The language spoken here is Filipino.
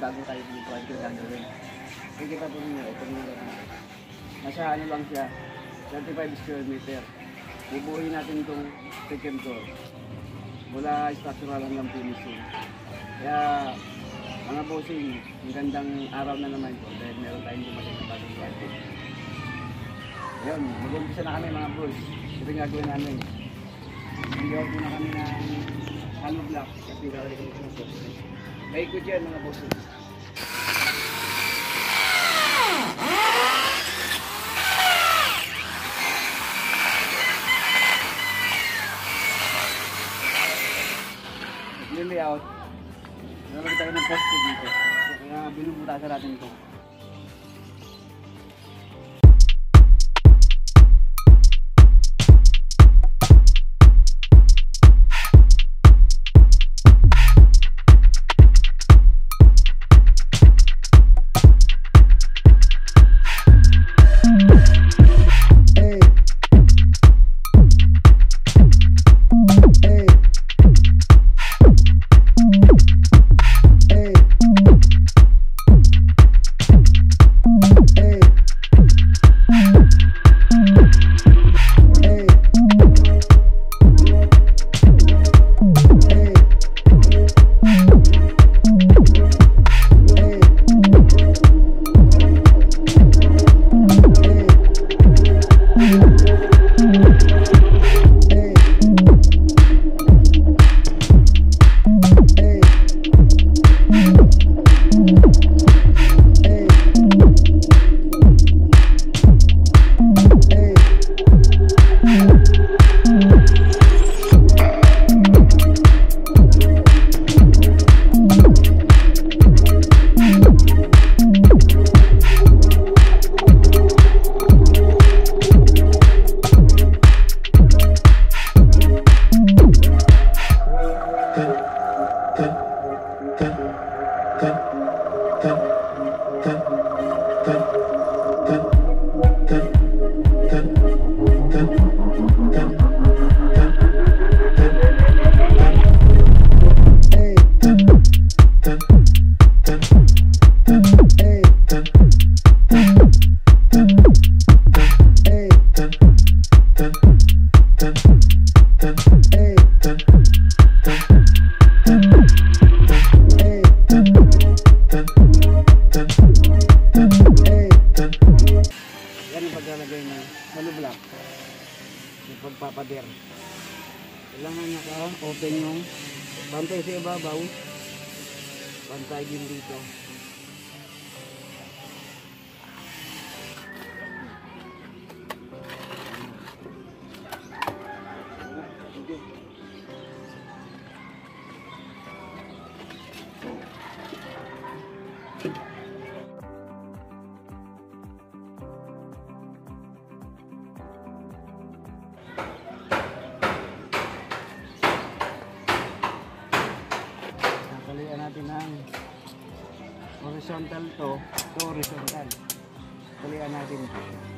bago tayo project gagawin. Sige kita po ninyo, ito nyo lang. Nasa ano lang siya, 35 square meter. Bubuuin natin itong second floor. Mula structural hanggang finishing. Kaya mga bossing, ang gandang araw na naman po dahil meron tayong dumating na bagong project. Ayun, mag-umpisa na kami mga boss. Ito yung gagawin namin. Bigyan muna kami ng hollow block kasi lalagay kami sa boss. May ikot yan mga bossing. Yung layout, nalagay tayo ng poste dito. Kaya binubutasan natin ito. Pagpapader. Kailangan naka-open yung pantay sa ibabaw, pantay din dito. Nakalian natin ang horizontal to horizontal. Kalian natin ito.